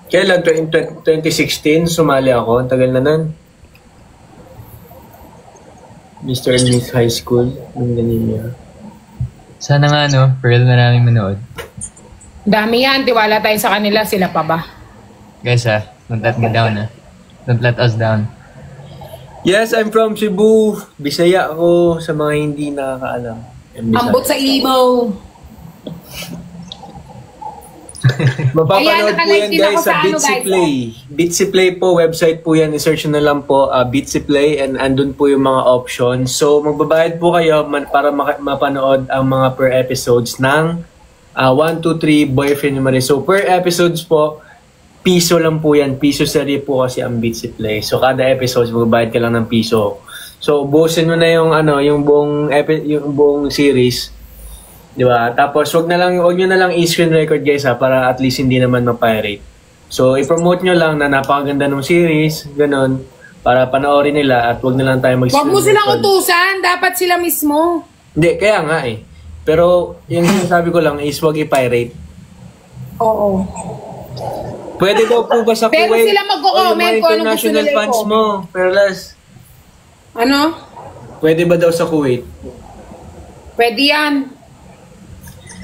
Speaker 7: Kailan? 2016, sumali ako. Ang tagal na nun. Mr. and Miss High School Manila.
Speaker 6: Sana nga Pearl, maraming manood.
Speaker 1: Dami yan. Tiwala tayo sa kanila. Sila pa ba?
Speaker 6: Guys don't let me down Don't let us down.
Speaker 7: Yes, I'm from Cebu. Bisaya ako sa mga hindi nakakaalam.
Speaker 1: Ambot sa imo.
Speaker 7: Mapapanood
Speaker 1: Ayan,
Speaker 7: po
Speaker 1: nakalive
Speaker 7: yan
Speaker 1: din
Speaker 7: guys
Speaker 1: ako
Speaker 7: sa
Speaker 1: sa
Speaker 7: Bitsy
Speaker 1: guys.
Speaker 7: Play. Bitsy Play po, website po yan. I-search nyo na lang po Bitsy Play and andun po yung mga options. So magbabayad po kayo para mapanood ang mga per episodes ng 1, 2, 3 Boyfriend ni Marie. So per episodes po, piso lang po yan. Piso serye po kasi ang Bitsy Play. So kada episodes, magbabayad ka lang ng piso. So buusin mo na yung yung buong series. Di ba? Tapos wag nyo na lang i-screen record guys para at least hindi naman ma-pirate. So i-promote nyo lang na napakaganda ng series, ganun, para panoorin nila at wag na lang tayo mag-screen
Speaker 1: Huwag mo silang
Speaker 7: record.
Speaker 1: utusan. Dapat sila mismo.
Speaker 7: Hindi, kaya nga eh. Pero yung sinasabi ko lang is wag i-pirate.
Speaker 1: Oo.
Speaker 7: Pwede daw po ba sa
Speaker 1: Pero
Speaker 7: Kuwait?
Speaker 1: sila magko-comment
Speaker 7: O, yung mga
Speaker 1: kung anong gusto
Speaker 7: international
Speaker 1: nila
Speaker 7: fans
Speaker 1: i-comment.
Speaker 7: mo, Perlas.
Speaker 1: Ano?
Speaker 7: Pwede ba daw sa Kuwait?
Speaker 1: Pwede yan.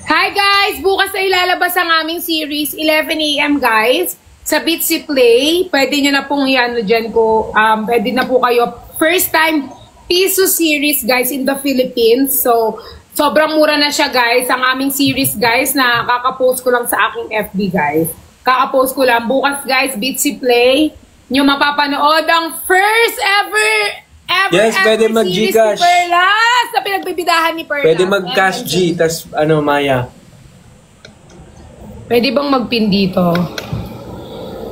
Speaker 1: Hi guys! Bukas ay ilalabas ang aming series, 11 a.m. guys. Sa Bitsy Play. Pwede nyo na pong dyan ko. Pwede na po kayo. First time piso series guys in the Philippines. So, sobrang mura na siya guys. Ang aming series guys na kakapost ko lang sa aking FB guys. Kakapost ko lang. Bukas guys, Bitsy Play. Nyo mapapanood ang first ever
Speaker 7: Yes, pwede
Speaker 1: series
Speaker 7: mag-Gcash.
Speaker 1: ni Perlas na pinagbibidahan ni Perlas.
Speaker 7: Pwede mag-cash G, tas Maya.
Speaker 1: Pwede bang magpin dito?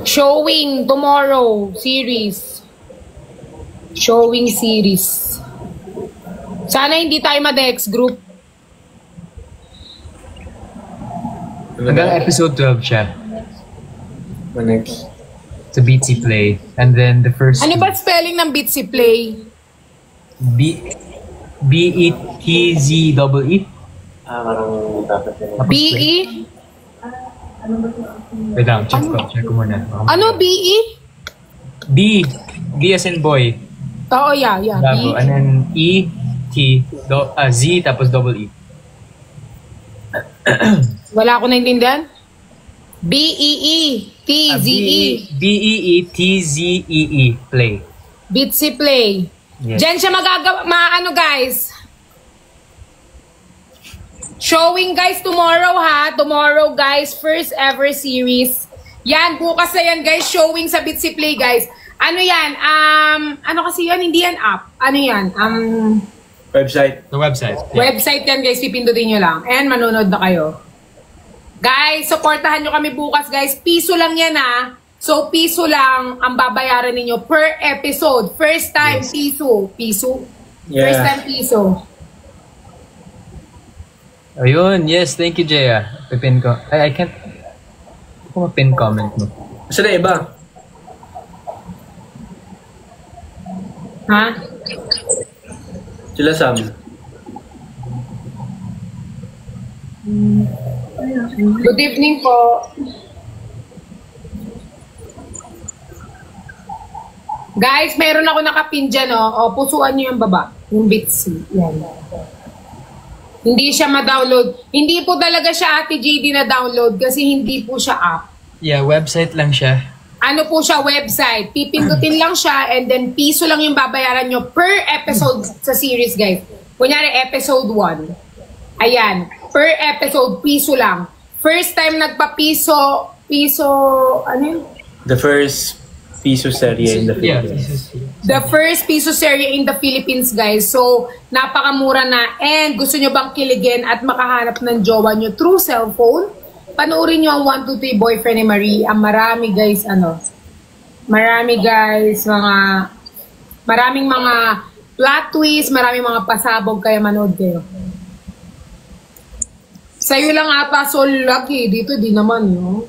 Speaker 1: Showing tomorrow series. Showing series. Sana hindi tayo ma-Dex group.
Speaker 6: Hanggang episode 12 siya.
Speaker 7: Next.
Speaker 6: Sa Beatsy Play. And then the first...
Speaker 1: Ano ba spelling ng Beatsy Play?
Speaker 6: B-E-T-Z-E-E.
Speaker 7: Parang dapat yun.
Speaker 1: B-E?
Speaker 6: Wait lang, check ko muna.
Speaker 1: Ano B-E?
Speaker 6: B as in boy.
Speaker 1: Oo, yeah.
Speaker 6: Bravo. And then Z tapos double E.
Speaker 1: Wala ako naintindihan. B-E-E-T-Z-E.
Speaker 6: B-E-E-T-Z-E-E. Play.
Speaker 1: Beatsy Play.
Speaker 6: Yes.
Speaker 1: Diyan siya magagawa, ano guys? Showing guys tomorrow ha. Tomorrow guys, first ever series. Yan, bukas na yan guys. Showing sa Beatsy Play guys. Ano yan? Ano kasi yan? Hindi yan app. Ano yan?
Speaker 7: Website.
Speaker 6: The website.
Speaker 1: Website yan guys. Pipindutin nyo lang. And manonood na kayo. Guys, supportahan nyo kami bukas guys. Piso lang yan ha. So, piso lang ang babayaran ninyo per episode. First time, piso. Piso?
Speaker 7: Yeah.
Speaker 1: First time, piso.
Speaker 6: Ayun, yes, thank you, Jaya. Pipin ko. I can't... Hindi ko mapin comment mo.
Speaker 7: Saan na iba?
Speaker 1: Ha?
Speaker 7: Sila Sam.
Speaker 1: Good evening po. Guys, meron ako nakapin dyan, oh. O, pusuan nyo yung baba. Yung Bitsy. Yan. Hindi siya ma-download. Hindi po talaga siya Ate JD na download kasi hindi po siya app.
Speaker 6: Yeah, website lang siya.
Speaker 1: Ano po siya, website. Pipindutin lang siya and then piso lang yung babayaran nyo per episode sa series, guys. Kunyari, episode 1. Ayan. Per episode, piso lang. First time nagpa-piso, ano yun?
Speaker 7: The first piso serye in the Philippines.
Speaker 1: The first piso serye in the Philippines, guys. So, napakamura na. And gusto nyo bang kiligin at makahanap ng jowa nyo through cellphone? Panoorin nyo ang 1, 2, 3 Boyfriend ni Marie. Ang marami, guys, maraming mga plot twist, maraming mga pasabog, kaya manood kayo. Sa'yo lang ata soul lucky. Dito, di naman, no?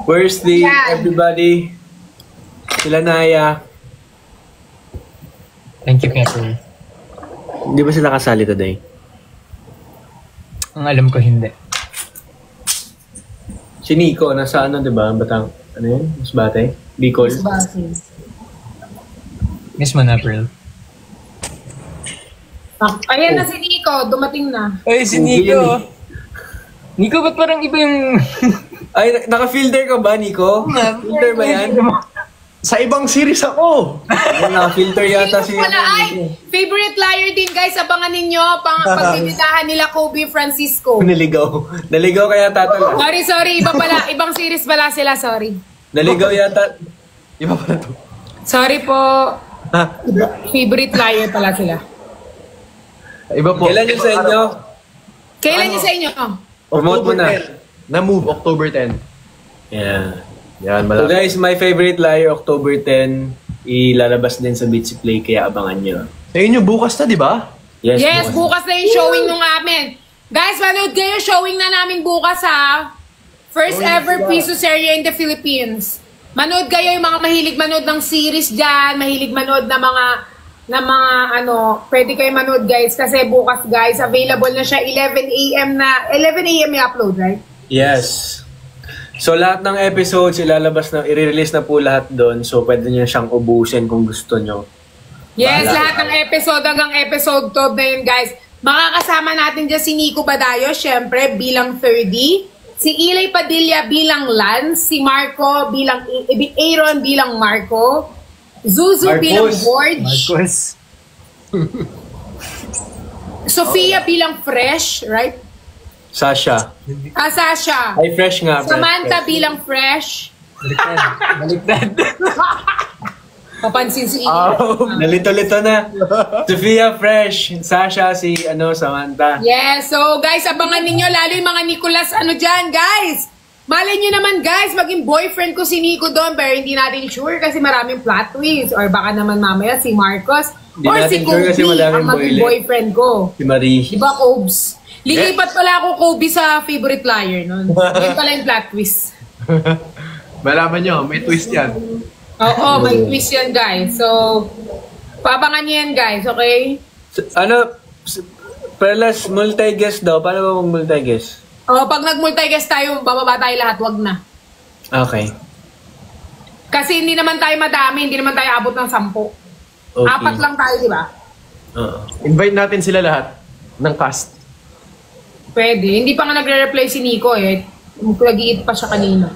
Speaker 7: Where's the everybody? Sila Naya.
Speaker 6: Thank you, Catherine.
Speaker 7: Hindi ba sila kasali today?
Speaker 6: Ang alam ko, hindi.
Speaker 7: Si Nico, nasa ano, di ba? Batang, ano yun? Masbate? Bicol?
Speaker 6: Miss mo na, Pearl.
Speaker 1: Ayan na si Nico. Dumating na.
Speaker 6: Ay, si Nico. Nico, ba't parang iba yung...
Speaker 7: Ay, naka-filter ka ba, Nico? Filter ba yan?
Speaker 4: Sa ibang series ako!
Speaker 7: Ay, naka-filter yata si...
Speaker 1: Wala ay! Favorite liar din, guys. Abangan ninyo. Pagbibitahan nila Kobe Francisco.
Speaker 7: Naligaw. Naligaw kaya tatala.
Speaker 1: Sorry. Iba pala. Ibang series pala sila. Sorry.
Speaker 7: Naligaw yata.
Speaker 4: Iba pala to.
Speaker 1: Sorry po.
Speaker 7: Ha?
Speaker 1: Favorite liar pala sila.
Speaker 4: Iba po.
Speaker 7: Kailan yun sa inyo?
Speaker 1: Kailan yun sa inyo?
Speaker 7: Promote mo na.
Speaker 4: Na-move, October 10.
Speaker 7: Yeah.
Speaker 4: Yan,
Speaker 7: So
Speaker 4: malaki.
Speaker 7: guys, my favorite liar, October 10. Ilalabas din sa Beatsy Play, kaya abangan nyo.
Speaker 4: Sa inyo, bukas na, di ba?
Speaker 1: Yes, bukas na yung showing nung amin. Guys, manood kayo. Showing na namin bukas, ha? First ever piso serye in the Philippines. Manood kayo yung mga mahilig manood ng series dyan. Mahilig manood na mga pwede kayo manood, guys. Kasi bukas, guys, available na siya 11 a.m. may upload, right?
Speaker 7: Yes. So lahat ng episodes ilalabas na, i-release na po lahat doon. So pwede nyo siyang ubusin kung gusto nyo.
Speaker 1: Yes, lahat ng episode hanggang episode 12 na yun, guys. Makakasama natin dyan si Nico Badayo, syempre, bilang 30. Si Ilay Padilla bilang Lance. Si Marco bilang Aaron bilang Marco. Zuzu
Speaker 7: Marcos.
Speaker 1: bilang George.
Speaker 6: Marcos.
Speaker 1: Sofia bilang Fresh, right?
Speaker 7: Sasha.
Speaker 1: Sasha.
Speaker 7: Ay, fresh nga.
Speaker 1: Samantha bilang Fresh.
Speaker 6: Baliktad.
Speaker 1: Papansin si Ian.
Speaker 7: Oh, nalito-lito na. Sofia Fresh, Sasha, si Samantha.
Speaker 1: Yes, so guys, abangan ninyo lalo yung mga Nicolas dyan, guys. Malay nyo naman, guys, maging boyfriend ko si Nico doon, pero hindi natin sure kasi maraming plot twist. Or baka naman mamaya si Marcos
Speaker 7: Hindi
Speaker 1: or
Speaker 7: natin
Speaker 1: si
Speaker 7: sure kasi
Speaker 1: Kobe
Speaker 7: madaming
Speaker 1: ang maging boyfriend ko.
Speaker 7: Si Marie.
Speaker 1: Diba, Cobes? Lilipat pala ako Kobe sa favorite liar nun. Yun pala yung plot twist.
Speaker 8: Malaman nyo, may twist yan.
Speaker 1: Oo, may twist yan, guys. So, pabangan nyo yan, guys, okay?
Speaker 7: Pelas, multi-guest daw. Paano ba mag-multi-guest?
Speaker 1: Pag nag-multi-guest tayo, bababa tayo lahat, wag na.
Speaker 7: Okay.
Speaker 1: Kasi hindi naman tayo madami, hindi naman tayo abot ng 10.
Speaker 7: Okay.
Speaker 1: 4 lang tayo, di ba?
Speaker 7: Oo.
Speaker 8: Invite natin sila lahat ng cast.
Speaker 1: Pwede. Hindi pa nga nagre-reply si Nico eh. Nag-iit pa siya kanina.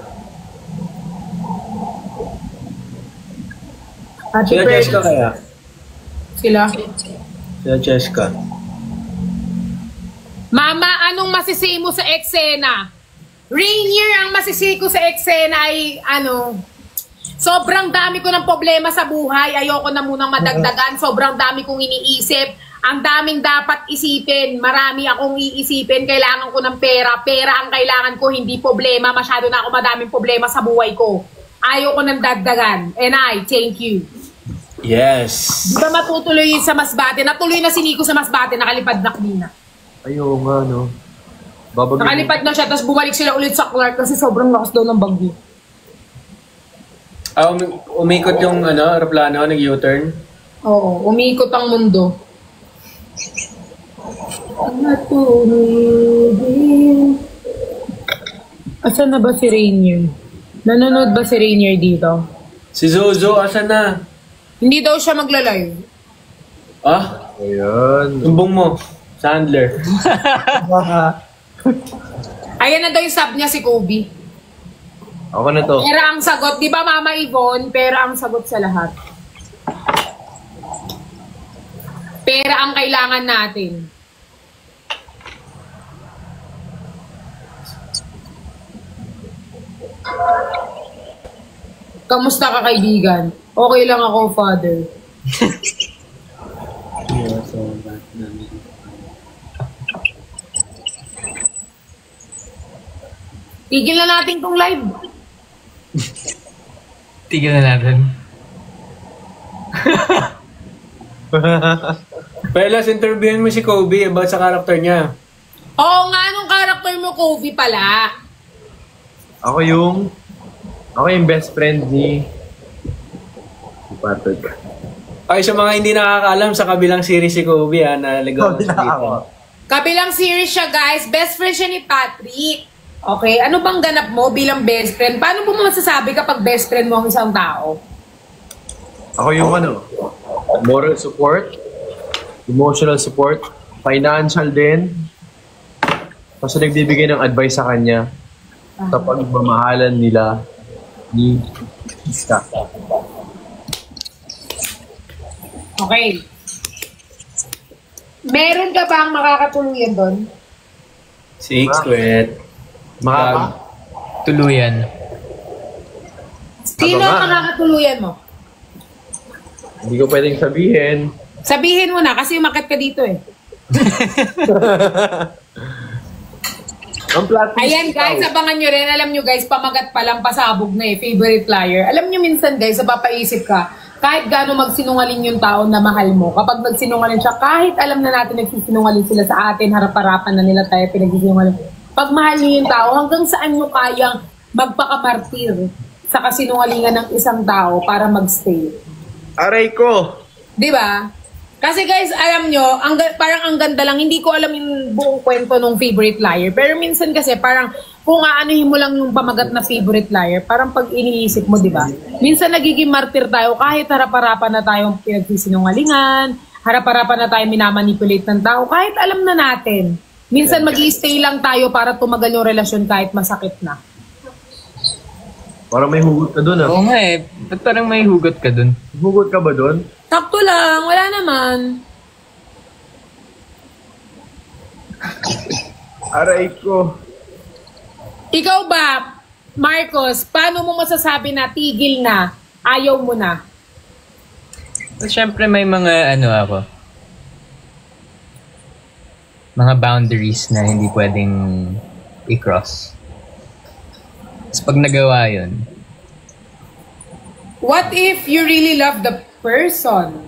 Speaker 7: Sila Cheska kaya?
Speaker 1: Sila?
Speaker 7: Sila Cheska.
Speaker 1: Mama, anong masisi mo sa eksena? Rainier, ang masisi ko sa eksena ay sobrang dami ko ng problema sa buhay. Ayoko na munang madagdagan. Sobrang dami kong iniisip. Ang daming dapat isipin. Marami akong iisipin. Kailangan ko ng pera. Pera ang kailangan ko, hindi problema. Masyado na ako madaming problema sa buhay ko. Ayoko ng dagdagan. And I thank you.
Speaker 7: Yes.
Speaker 1: Di ba matutuloy sa Masbate? Natuloy na si Nico sa Masbate. Nakalipad na kanina.
Speaker 8: Ayaw nga, no? Babagay.
Speaker 1: Nakalipad na siya. Tapos bumalik sila ulit sa Clark kasi sobrang lakas daw ng bagyo.
Speaker 7: Umikot yung aeroplano, nag-U-turn.
Speaker 1: Oo, umikot ang mundo. Asan na ba si Rainier? Nanonood ba si Rainier dito?
Speaker 7: Si Zozo, asan na?
Speaker 1: Hindi daw siya magla-live.
Speaker 7: Ah?
Speaker 8: Ayan.
Speaker 7: Sumbong mo. Sandler.
Speaker 1: Ayan na daw yung sub niya si Kobe.
Speaker 8: Ako na to.
Speaker 1: Pera ang sagot. Di ba Mama Yvonne? Pera ang sagot sa lahat. Pera ang kailangan natin. Kamusta ka, kaibigan? Okay lang ako, Father. Tigil na natin tong live.
Speaker 6: Tigil na natin.
Speaker 7: Pelas, interviewin mo si Kobe about sa karakter niya.
Speaker 1: Oo nga, anong karakter mo, Kobe pala?
Speaker 8: Ako yung best friend ni Patrick.
Speaker 7: Ay, sa mga hindi nakakaalam, sa kabilang series si Kobe, naligaw siya dito.
Speaker 1: Kabilang series siya, guys. Best friend siya ni Patrick. Okay, ano bang ganap mo bilang best friend? Paano mo masasabi kapag best friend mo ang isang tao?
Speaker 8: Ako yung moral support, emotional support, financial din. Kasi nagbibigay ng advice sa kanya sa pagmamahalan nila ni Iska.
Speaker 1: Okay. Meron ka bang makakatuluyan doon?
Speaker 7: Si Squid.
Speaker 6: Tuluyan.
Speaker 1: Sino ang makakatuluyan mo?
Speaker 8: Hindi ko pwedeng sabihin.
Speaker 1: Sabihin mo na kasi umakit ka dito eh.
Speaker 8: Ang plot twist
Speaker 1: Ayan guys, abangan nyo rin. Alam nyo guys, pamagat pa lang, pasabog na eh. Favorite liar. Alam nyo minsan guys, napapaisip ka, kahit gaano magsinungaling yung tao na mahal mo, kapag nagsinungaling siya, kahit alam na natin nagsisinungaling sila sa atin, harap-harapan na nila tayo pinagsisinungaling. Pag mahal nyo yung tao, hanggang saan nyo kayang magpakamartir sa kasinungalingan ng isang tao para magstay?
Speaker 8: Aray ko!
Speaker 1: Di ba? Kasi guys, alam nyo, parang ang ganda lang, hindi ko alam yung buong kwento ng favorite liar. Pero minsan kasi parang kung aanuhin mo lang yung pamagat na favorite liar, parang pag iniisip mo, di ba? Minsan nagiging martir tayo kahit harap-harapan na tayong pinagsisinungalingan, harap-harapan na tayo minamanipulate ng tao, kahit alam na natin. Minsan mag-i-stay lang tayo para tumagal yung relasyon kahit masakit na.
Speaker 8: Parang may hugot ka dun
Speaker 6: Oo nga eh. Ba't parang may hugot ka dun?
Speaker 8: Hugot ka ba dun?
Speaker 1: Sakto lang, wala naman.
Speaker 8: Aray ko.
Speaker 1: Ikaw ba, Marcos, paano mo masasabi na tigil na, ayaw mo na?
Speaker 6: Siyempre may mga mga boundaries na hindi pwedeng i-cross. Tapos pag nagawa yun,
Speaker 1: What if you really love the person?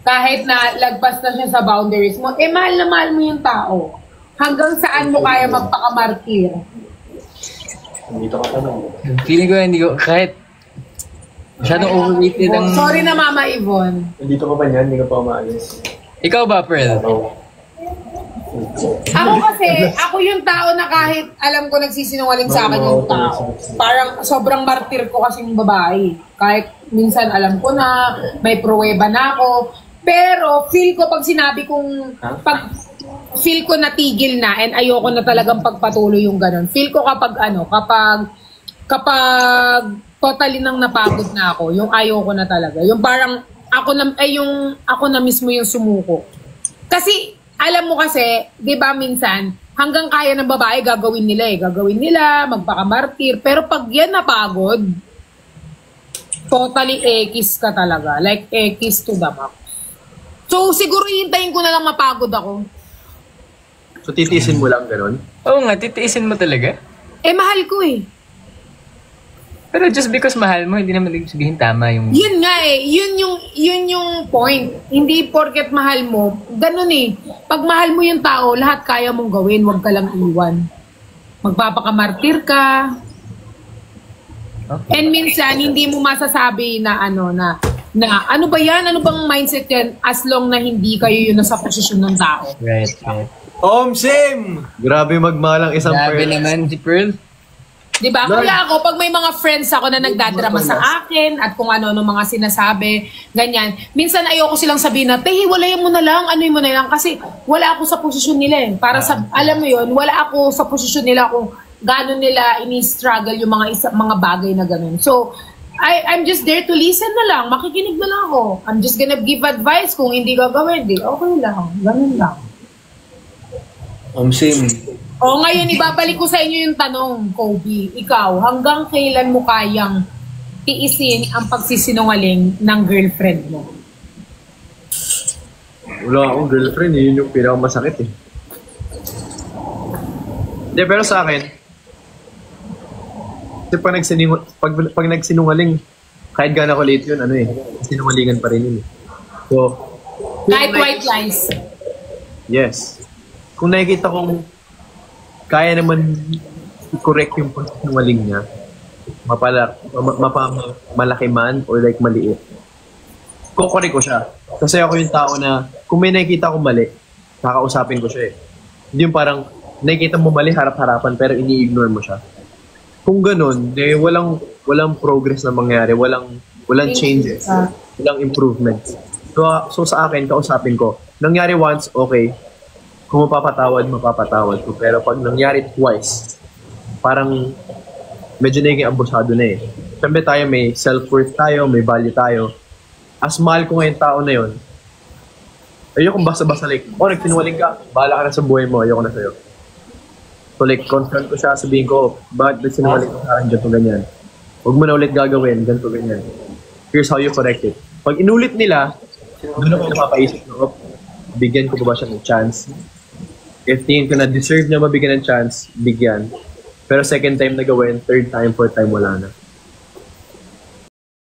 Speaker 1: Kahit na lagpas na siya sa boundaries mo, mahal na mahal mo yung tao. Hanggang saan mo kaya magpakamartir?
Speaker 6: feeling ko hindi ko, kahit masyadong overrated ang...
Speaker 1: Sorry na Mama Yvonne.
Speaker 7: Nandito ka ba niyan? Hindi ka pa umaalis.
Speaker 6: Ikaw ba, Pearl?
Speaker 1: Ako kasi, ako yung tao na kahit alam ko nagsisinungaling sa akin yung tao. Parang sobrang martir ko kasing babae. Kahit minsan alam ko na, may pruweba na ako. Pero feel ko pag sinabi kong, feel ko natigil na and ayoko na talagang pagpatuloy yung ganun. Feel ko kapag totally nang napagod na ako, yung ayoko na talaga. Yung parang ako na mismo yung sumuko. Kasi alam mo kasi, 'di ba minsan, hanggang kaya ng babae gagawin nila Gagawin nila, magpakamartir. Pero pag yan napagod, totally ekis ka talaga. Like ekis to the max. So siguro hintayin ko na lang mapagod ako.
Speaker 7: So titiisin mo lang ganun?
Speaker 6: Oo nga, titiisin mo talaga.
Speaker 1: Mahal ko
Speaker 6: Pero just because mahal mo, hindi naman sabihin tama yung...
Speaker 1: Yun nga yun yung point. Hindi porket mahal mo, ganun Pag mahal mo yung tao, lahat kaya mong gawin, huwag ka lang iwan. Magpapakamartir ka. Okay. And minsan, hindi mo masasabi na ano ba yan? Ano bang mindset yan? As long na hindi kayo yun nasa posisyon ng tao.
Speaker 6: Right.
Speaker 7: Sim! Grabe magmalang isang
Speaker 6: Grabe naman si Pearl.
Speaker 1: Diba? Kaya ako, pag may mga friends ako na nagdadrama sa akin at kung ano-ano mga sinasabi, ganyan. Minsan ayoko silang sabihin na, hiwalayan mo na lang, anuin mo na lang. Kasi wala ako sa posisyon nila Para sa, alam mo yun, wala ako sa posisyon nila kung gano'n nila ini-struggle yung mga bagay na gano'n. So, I'm just there to listen na lang. Makikinig na lang ako. I'm just gonna give advice. Kung hindi gagawin, okay lang. Ganun lang.
Speaker 7: Sim.
Speaker 1: Ngayon, ibabalik ko sa inyo yung tanong, Kobe. Ikaw, hanggang kailan mo kayang tiisin ang pagsisinungaling ng girlfriend mo?
Speaker 8: Wala akong girlfriend, yun yung pinakamasakit Hindi, pero sa akin, kasi pag nagsinungaling, kahit gano'n ko late yun, sinungalingan pa rin yun So,
Speaker 1: Kahit white lies.
Speaker 8: yes. Kung nakikita kong kaya naman i-correct yung pagsinungaling niya, malaki man or like maliit, kukorek ko siya. Kasi ako yung tao na, kung may nakikita akong mali, kakausapin ko siya Hindi yung parang, nakikita mo mali, harap-harapan, pero ini-ignore mo siya. Kung ganun, walang progress na mangyari, walang changes, walang improvements. So sa akin, kausapin ko. Nangyari once, okay. Kung mapapatawad ko. Pero pag nangyari twice, parang medyo naging abusado na Siyempre tayo may self-worth tayo, may value tayo. As mahal ko ngayon tao na yun, ayokong basta-basta nagsinungaling ka, bahala ka na sa buhay mo, ayoko na sa'yo. So confront ko siya, sabihin ko, bakit nagsinungaling ka sa akin, ganito, ganyan. Huwag mo na ulit gagawin, ganito, ganyan. Here's how you correct it. Pag inulit nila, doon ako napapaisip na, bigyan ko ba siya ng chance? If tingin ko na deserve niya mabigyan ng chance, bigyan. Pero second time na gawin, third time, fourth time, wala na.